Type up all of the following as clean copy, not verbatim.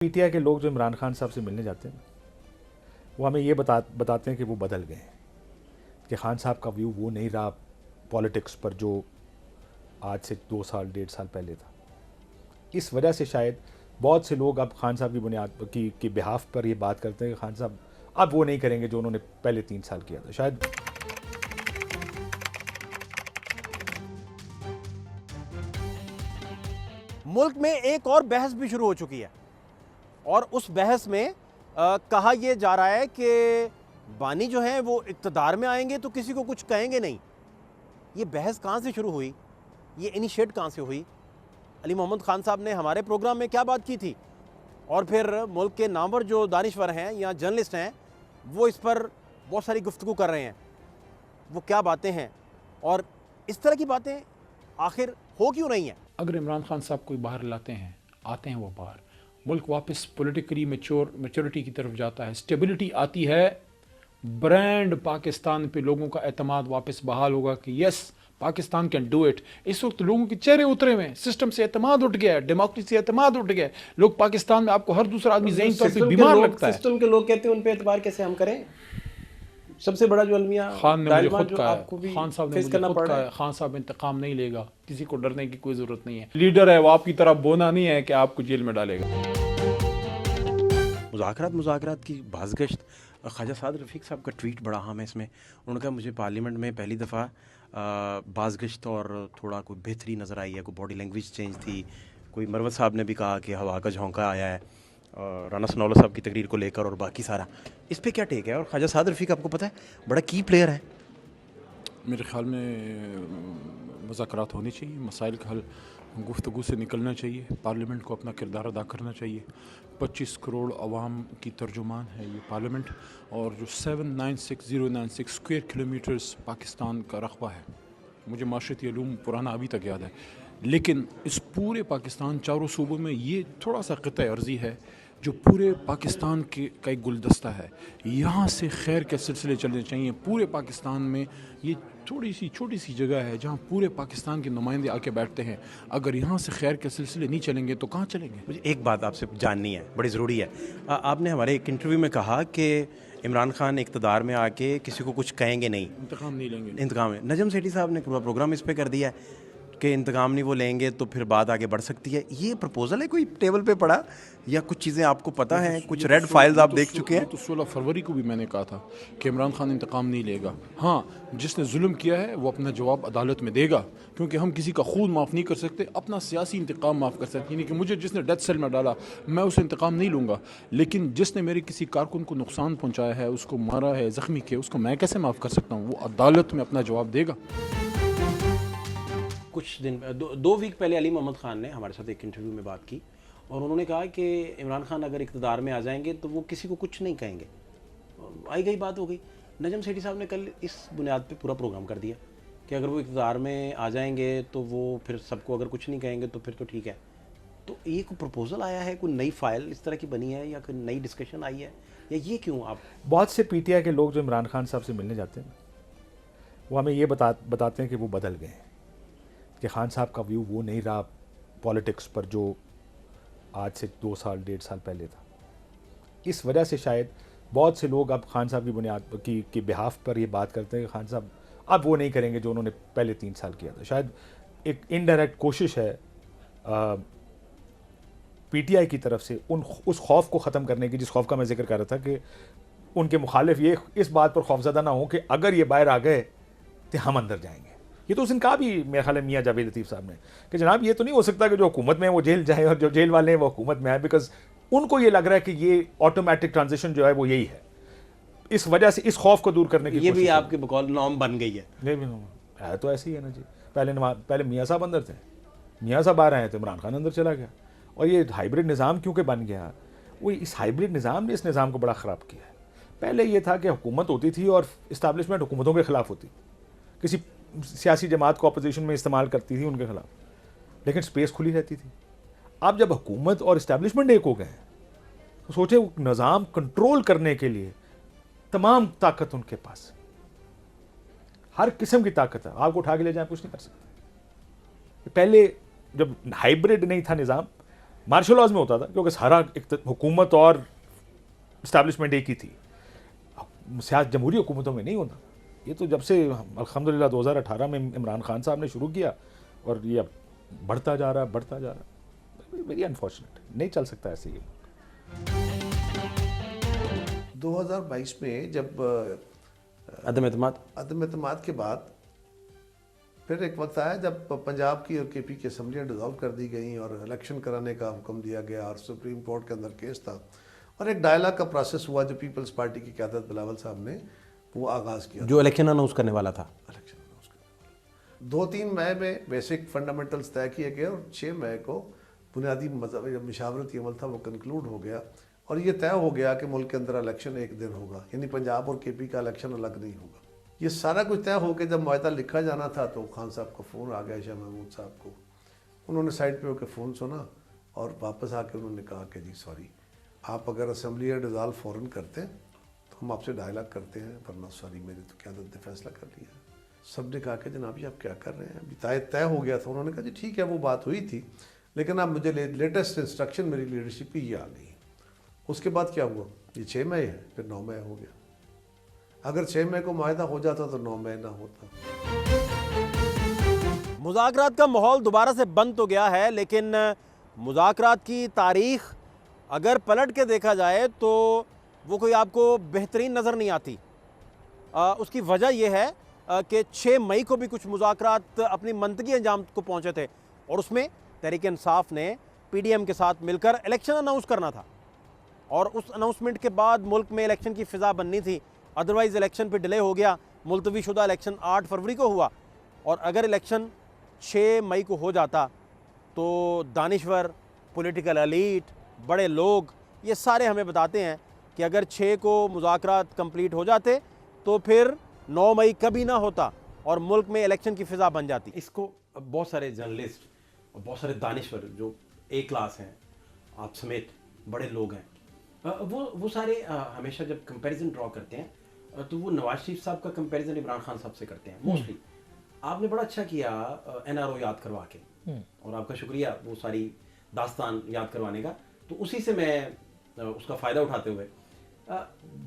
PTI के लोग जो इमरान खान साहब से मिलने जाते हैं वो हमें ये बताते हैं कि वो बदल गए हैं, कि खान साहब का व्यू वो नहीं रहा पॉलिटिक्स पर जो आज से 2 साल 1.5 साल पहले था। इस वजह से शायद बहुत से लोग अब खान साहब की बुनियाद की बिहाफ पर ये बात करते हैं कि खान साहब अब वो नहीं करेंगे जो उन्होंने पहले 3 साल किया था। शायद मुल्क में एक और बहस भी शुरू हो चुकी है और उस बहस में कहा यह जा रहा है कि बानी जो है वो इक़्तिदार में आएंगे तो किसी को कुछ कहेंगे नहीं। ये बहस कहाँ से शुरू हुई, ये इनिशिएट कहाँ से हुई? अली मोहम्मद खान साहब ने हमारे प्रोग्राम में क्या बात की थी और फिर मुल्क के नामवर जो दानिश्वर हैं या जर्नलिस्ट हैं वो इस पर बहुत सारी गुफ्तगू कर रहे हैं। वो क्या बातें हैं और इस तरह की बातें आखिर हो क्यों नहीं हैं? अगर इमरान खान साहब कोई बाहर लाते हैं, आते हैं वो बाहर, मुल्क वापस पॉलिटिकली मैच्योरिटी की तरफ जाता है, स्टेबिलिटी आती है, ब्रांड पाकिस्तान पे लोगों का एतमाद वापस बहाल होगा कि yes Pakistan can do it. इस वक्त लोगों के चेहरे उतरे हुए हैं, सिस्टम से एतमाद उठ गया है, डेमोक्रेसी से एतमाद उठ गया है। लोग पाकिस्तान में आपको हर दूसरा आदमी ज़हनी तौर पे बीमार लगता है। सिस्टम के लोग कहते हैं उन पे एतबार कैसे हम करें? सबसे बड़ा जो अलमिया खान ने मुझे खुद कहा है, खान साहब ने मुझे खुद कहा है, खान साहब इंतकाम नहीं लेगा, किसी को डरने की कोई जरूरत नहीं है। लीडर है वो, आपकी तरह बोना नहीं है कि आपको जेल में डालेगा। मुज़ाकरात की बाज़गश्त। ख्वाजा साद रफ़ीक साहब का ट्वीट बड़ा अहम है इसमें। उन्होंने कहा मुझे पार्लियामेंट में पहली दफ़ा बाज़गश्त और थोड़ा कोई बेहतरी नज़र आई है, कोई बॉडी लैंग्वेज चेंज थी। कोई मरवत साहब ने भी कहा कि हवा का झोंका आया है राना सनाउल्लाह साहब की तकरीर को लेकर और बाकी सारा। इस पे क्या टेक है? और ख्वाजा साद रफ़ीक आपको पता है बड़ा की प्लेयर है। मेरे ख्याल में मुज़ाकरात होनी चाहिए, मसाइल का हल गुफ्तगू से निकलना चाहिए, पार्लियामेंट को अपना किरदार अदा करना चाहिए। 25 करोड़ अवाम की तर्जुमान है ये पार्लियामेंट, और जो 796096 स्क्वायर किलोमीटर्स पाकिस्तान का रकबा है, मुझे माशरती उलूम पुराना अभी तक याद है, लेकिन इस पूरे पाकिस्तान चारों सूबों में ये थोड़ा सा क़िता अर्ज़ी है जो पूरे पाकिस्तान का एक गुलदस्ता है। यहाँ से खैर के सिलसिले चलने चाहिए। पूरे पाकिस्तान में ये थोड़ी सी छोटी सी जगह है जहाँ पूरे पाकिस्तान के नुमाइंदे आके बैठते हैं। अगर यहाँ से खैर के सिलसिले नहीं चलेंगे तो कहाँ चलेंगे? मुझे एक बात आपसे जाननी है, बड़ी ज़रूरी है। आपने हमारे एक इंटरव्यू में कहा कि इमरान खान इक़्तिदार में आके किसी को कुछ कहेंगे नहीं, इंतकाम नहीं लेंगे। इंतकाम है। नजम सेठी साहब ने पूरा प्रोग्राम इस पर कर दिया है कि इंतकाम नहीं वो लेंगे तो फिर बात आगे बढ़ सकती है। ये प्रपोजल है कोई टेबल पे पड़ा या कुछ चीज़ें आपको पता है, कुछ रेड फाइल्स आप देख चुके हैं? तो 16 फरवरी को भी मैंने कहा था कि इमरान खान इंतकाम नहीं लेगा। हाँ, जिसने जुल्म किया है वो अपना जवाब अदालत में देगा, क्योंकि हम किसी का खून माफ़ नहीं कर सकते, अपना सियासी इंतकाम माफ़ कर सकते। यानी कि मुझे जिसने डेथ सेल में डाला मैं उसे इंतकाम नहीं लूँगा, लेकिन जिसने मेरे किसी कारकुन को नुकसान पहुँचाया है, उसको मारा है, ज़ख्मी किया, उसको मैं कैसे माफ़ कर सकता हूँ? वो अदालत में अपना जवाब देगा। कुछ दिन दो वीक पहले अली मोहम्मद खान ने हमारे साथ एक इंटरव्यू में बात की और उन्होंने कहा कि इमरान खान अगर इक़्तिदार में आ जाएंगे तो वो किसी को कुछ नहीं कहेंगे। आई गई बात हो गई। नजम सेठी साहब ने कल इस बुनियाद पे पूरा प्रोग्राम कर दिया कि अगर वो इक़्तिदार में आ जाएंगे तो वो फिर सबको अगर कुछ नहीं कहेंगे तो फिर तो ठीक है। तो ये कोई प्रपोजल आया है, कोई नई फाइल इस तरह की बनी है या कोई नई डिस्कशन आई है, या ये क्यों? आप बहुत से पीटीआई के लोग जो इमरान खान साहब से मिलने जाते हैं वो हमें ये बताते हैं कि वो बदल गए हैं, कि खान साहब का व्यू वो नहीं रहा पॉलिटिक्स पर जो आज से 2 साल 1.5 साल पहले था। इस वजह से शायद बहुत से लोग अब खान साहब की बुनियाद की बिहाफ पर ये बात करते हैं कि खान साहब अब वो नहीं करेंगे जो उन्होंने पहले 3 साल किया था। शायद एक इनडायरेक्ट कोशिश है पीटीआई की तरफ से उस खौफ को ख़त्म करने की, जिस खौफ का मैं जिक्र कर रहा था कि उनके मुखालिफ ये इस बात पर खौफजदा ना हो कि अगर ये बाहर आ गए तो हम अंदर जाएंगे। ये तो उनका भी मेरे ख्याल है मियाँ जावेद लतीफ़ साहब ने कि जनाब ये तो नहीं हो सकता कि जो हुकूमत में है वो जेल जाए और जो जेल वाले हैं वो हुकूमत में आए, बिकॉज उनको ये लग रहा है कि ये ऑटोमेटिक ट्रांजिशन जो है वो यही है। इस वजह से इस खौफ को दूर करने की ये भी आपके बकौल नॉर्म बन गई है। नहीं भी है तो ऐसे ही है ना जी। पहले मियाँ साहब अंदर थे, मियाँ साहब बाहर आए तो इमरान खान अंदर चला गया, और ये हाइब्रिड निज़ाम क्योंकि बन गया, वो इस हाइब्रिड निज़ाम ने इस निज़ाम को बड़ा ख़राब किया है। पहले ये था कि हुकूमत होती थी और इस्टेब्लिशमेंट हुकूमतों के ख़िलाफ़ होती, किसी सियासी जमात को अपोजिशन में इस्तेमाल करती थी उनके खिलाफ, लेकिन स्पेस खुली रहती थी। अब जब हुकूमत और इस्टेब्लिशमेंट एक हो गए तो सोचे वो निज़ाम कंट्रोल करने के लिए तमाम ताकत उनके पास, हर किस्म की ताकत है, आपको उठा के ले जाए कुछ नहीं कर सकते। पहले जब हाइब्रिड नहीं था निज़ाम, मार्शल लॉज में होता था क्योंकि सारा हुकूमत और इस्टेब्लिशमेंट एक ही थी। जमहूरी हुकूमतों में नहीं होता। ये तो जब से अल्हम्दुलिल्लाह 2018 में इमरान खान साहब ने शुरू किया और ये अब बढ़ता जा रहा है। वेरी अनफॉर्चुनेट, नहीं चल सकता ऐसे ही। 2022 में जब अदम एतमाद के बाद फिर एक वक्त आया जब पंजाब की और केपी की असम्बलियाँ डिज़ोल्व कर दी गई और इलेक्शन कराने का हुक्म दिया गया और सुप्रीम कोर्ट के अंदर केस था और एक डायलॉग का प्रोसेस हुआ जो पीपल्स पार्टी की क़यादत बिलावल साहब ने वो आगाज़ किया, जो इलेक्शन अनाउंस करने वाला था। इलेक्शन अनाउंस करने वाला 2-3 मई में बेसिक फंडामेंटल्स तय किए गए और 6 मई को बुनियादी मशावरती अमल था वो कंक्लूड हो गया और ये तय हो गया कि मुल्क के अंदर इलेक्शन एक दिन होगा, यानी पंजाब और केपी का इलेक्शन अलग नहीं होगा। ये सारा कुछ तय हो के जब मुआहदा लिखा जाना था तो खान साहब का फ़ोन आ गया शाह महमूद साहब को। उन्होंने साइड पे होकर फ़ोन सुना और वापस आके उन्होंने कहा कि जी सॉरी, आप अगर असम्बली डिज़ोल्व फ़ौरन करते हैं तो हम आपसे डायलॉग करते हैं, वरना सॉरी मेरी तो क़यादत ने फैसला कर लिया। सब ने कहा कि जनाब जी आप क्या कर रहे हैं, अभी तय हो गया था। उन्होंने कहा जी ठीक है वो बात हुई थी, लेकिन अब मुझे लेटेस्ट इंस्ट्रक्शन मेरी लीडरशिप की ये आ गई। उसके बाद क्या हुआ, ये 6 मई है, फिर 9 मई हो गया। अगर 6 मई को मुआहदा हो जाता तो 9 मई ना होता। मुज़ाकरात का माहौल दोबारा से बंद तो गया है, लेकिन मुज़ाकरात की तारीख अगर पलट के देखा जाए तो वो कोई आपको बेहतरीन नज़र नहीं आती। उसकी वजह यह है कि 6 मई को भी कुछ मुज़ाकरात अपनी मंतकी अंजाम को पहुँचे थे और उसमें तहरीक इंसाफ ने PDM के साथ मिलकर इलेक्शन अनाउंस करना था और उस अनाउंसमेंट के बाद मुल्क में इलेक्शन की फ़िज़ा बननी थी। अदरवाइज़ इलेक्शन पे डिले हो गया, मुलतवी शुदा इलेक्शन 8 फरवरी को हुआ और अगर इलेक्शन 6 मई को हो जाता तो दानिश्वर, पॉलिटिकल एलीट, बड़े लोग ये सारे हमें बताते हैं कि अगर 6 को मुज़ाकरात कंप्लीट हो जाते तो फिर 9 मई कभी ना होता और मुल्क में इलेक्शन की फ़िज़ा बन जाती। इसको बहुत सारे जर्नलिस्ट और बहुत सारे दानिश्वर जो A क्लास हैं, आप समेत बड़े लोग हैं, वो सारे हमेशा जब कंपैरिजन ड्रॉ करते हैं तो वो नवाज शरीफ साहब का कंपैरिजन इमरान खान साहब से करते हैं मोस्टली। आपने बड़ा अच्छा किया NRO याद करवा के और आपका शुक्रिया वो सारी दास्तान याद करवाने का। तो उसी से मैं उसका फ़ायदा उठाते हुए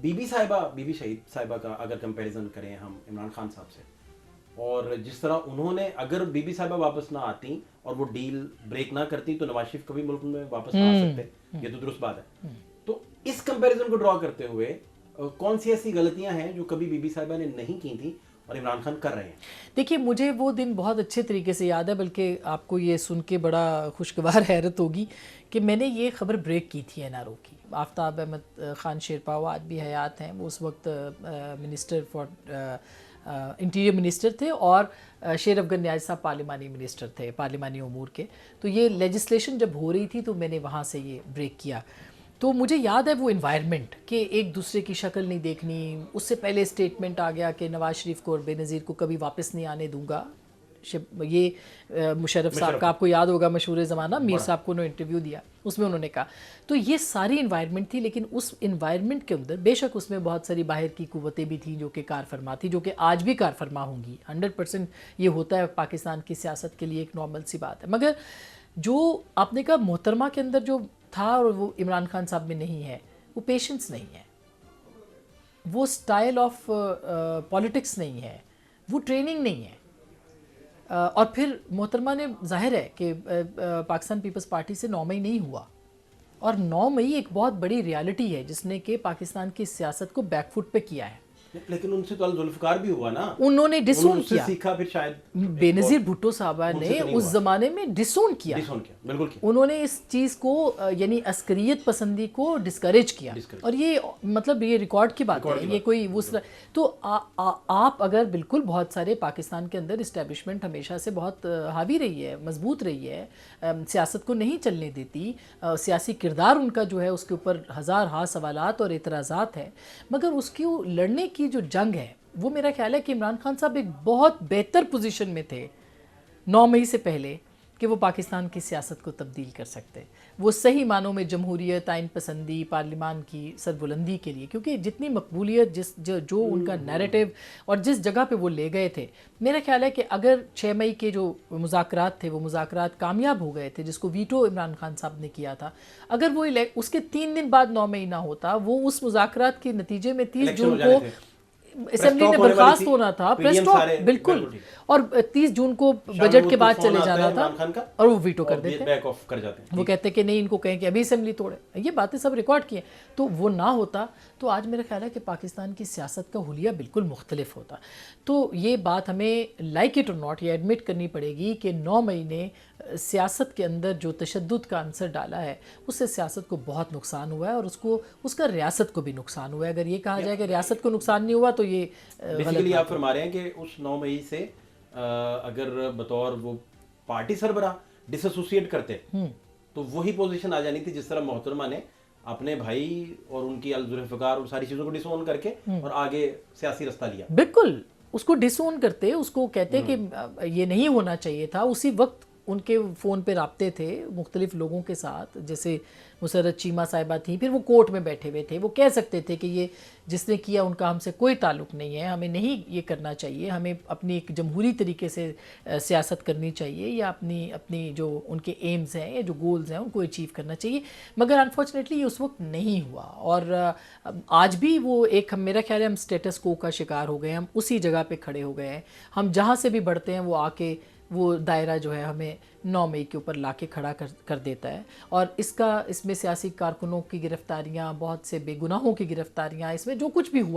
बीबी शहीद साहिबा का अगर कंपैरिजन करें हम इमरान खान साहब से, और जिस तरह उन्होंने अगर बीबी साहिबा वापस ना आती और वो डील ब्रेक ना करती तो नवाज शरीफ कभी मुल्क में वापस ना आ सकते, ये तो दुरुस्त बात है। तो इस कंपैरिजन को ड्रॉ करते हुए कौन सी ऐसी गलतियां हैं जो कभी बीबी साहिबा ने नहीं की थी और इमरान खान कर रहे हैं? देखिए, मुझे वो दिन बहुत अच्छे तरीके से याद है, बल्कि आपको ये सुन के बड़ा खुशगवार हैरत होगी कि मैंने ये खबर ब्रेक की थी NRO की। आफ्ताब अहमद खान शेरपा वो आज भी हयात हैं, वो उस वक्त मिनिस्टर फॉर इंटीरियर मिनिस्टर थे और शेर अफगन न्याज साहब पार्लिमानी मिनिस्टर थे, पार्लिमानी उमूर के। तो ये लेजिस्लेशन जब हो रही थी तो मैंने वहाँ से ये ब्रेक किया। तो मुझे याद है वो इन्वायरमेंट कि एक दूसरे की शक्ल नहीं देखनी। उससे पहले स्टेटमेंट आ गया कि नवाज शरीफ को और बेनज़ीर को कभी वापस नहीं आने दूंगा। ये मुशर्रफ साहब का आपको याद होगा मशहूर ज़माना, मीर साहब को उन्होंने इंटरव्यू दिया, उसमें उन्होंने कहा। तो ये सारी इन्वायरमेंट थी, लेकिन उस इन्वायरमेंट के अंदर बेशक उसमें बहुत सारी बाहर की कुव्वतें भी थी जो कि कार फरमा थी, जो कि आज भी कार फरमा होंगी। 100% ये होता है पाकिस्तान की सियासत के लिए एक नॉर्मल सी बात है। मगर जो आपने कहा मोहतरमा के अंदर जो था और वो इमरान खान साहब में नहीं है, वो पेशेंस नहीं है, वो स्टाइल ऑफ पॉलिटिक्स नहीं है, वो ट्रेनिंग नहीं है। और फिर मोहतरमा ने जाहिर है कि पाकिस्तान पीपल्स पार्टी से 9 मई नहीं हुआ, और 9 मई एक बहुत बड़ी रियलिटी है जिसने कि पाकिस्तान की सियासत को बैकफुट पे किया है। लेकिन उनसे तो जुल्फकार भी हुआ ना, उन्होंने डिसोन किया, सीखा फिर शायद बेनज़ीर भुट्टो साहबा ने उस ज़माने में डिसोन किया, बिल्कुल किया। उन्होंने इस चीज़ को यानी अस्करियत पसंदी को डिस्करेज किया, और ये मतलब ये रिकॉर्ड की बात है, ये कोई उस तो आप अगर बिल्कुल बहुत सारे पाकिस्तान के अंदर इस्टेब्लिशमेंट हमेशा से बहुत हावी रही है, मजबूत रही है, सियासत को नहीं चलने देती, सियासी किरदार उनका जो है उसके ऊपर हज़ार हा सवालात और एतराज़ात हैं, मगर उसकी लड़ने की जो जंग है वो मेरा ख्याल है कि इमरान खान साहब एक बहुत बेहतर पोजीशन में थे 9 मई से पहले कि वो पाकिस्तान की सियासत को तब्दील कर सकते। वो सही मानों में जमहूरियत, आइन पसंदी, पार्लिमान की सरबुलंदी के लिए, क्योंकि जितनी मकबूलियत जो उनका नैरेटिव और जिस जगह पे वो ले गए थे, मेरा ख्याल है कि अगर 6 मई के जो मुज़ाकरात थे वो मुज़ाकरात कामयाब हो गए थे, जिसको वीटो इमरान खान साहब ने किया था, अगर वो उसके 3 दिन बाद 9 मई ना होता, वो उस मुज़ाकरात के नतीजे में 30 जून को असेंबली ने बर्खास्त होना था, प्रेस टॉक, बिल्कुल, और 30 जून को बजट के बाद चले जाना था और वो वीटो कर देते, बैक ऑफ कर जाते हैं। वो कहते कि नहीं, इनको कहें कि अभी असेंबली तोड़े, ये बातें सब रिकॉर्ड की हैं। तो वो ना होता तो आज मेरा ख्याल है कि पाकिस्तान की सियासत का हुलिया बिल्कुल मुख्तलिफ होता। तो ये बात हमें लाइक इट और नॉट ये एडमिट करनी पड़ेगी कि 9 मई ने सियासत के अंदर जो तशद्दुद का अंसर डाला है, उससे सियासत को बहुत नुकसान हुआ है और उसका रियासत को भी नुकसान हुआ है। अगर ये कहा जाए कि रियासत को नुकसान नहीं हुआ तो ये बेसिकली आप फरमा रहे हैं कि उस 9 मई से अगर बतौर वो पार्टी सरबराह डिसोसिएट करते तो वही पोजीशन आ जानी थी जिस तरह मोहतरमा ने अपने भाई और उनकी अलजुल्फ़िकार और सारी चीज़ों को डिसोन करके और आगे सियासी रास्ता लिया। बिल्कुल, उसको डिसोन करते, उसको कहते कि ये नहीं होना चाहिए था। उसी वक्त उनके फ़ोन पे राब्ते थे मुख्तलिफ लोगों के साथ, जैसे मुसर्रत चीमा साहिबा थी, फिर वो कोर्ट में बैठे हुए थे, वो कह सकते थे कि ये जिसने किया उनका हमसे कोई ताल्लुक़ नहीं है, हमें नहीं ये करना चाहिए, हमें अपनी एक जमहूरी तरीके से सियासत करनी चाहिए या अपनी जो उनके एम्स हैं या जो गोल्स हैं उनको अचीव करना चाहिए। मगर अनफॉर्चुनेटली ये उस वक्त नहीं हुआ और आज भी वो एक मेरा ख्याल है हम स्टेटस को का शिकार हो गए, हम उसी जगह पे खड़े हो गए हैं। हम जहाँ से भी बढ़ते हैं वो आके वो दायरा जो है हमें 9 मई के ऊपर लाके खड़ा कर देता है और इसमें सियासी कारकुनों की गिरफ्तारियां, बहुत से बेगुनाहों की गिरफ्तारियां, इसमें जो कुछ भी हुआ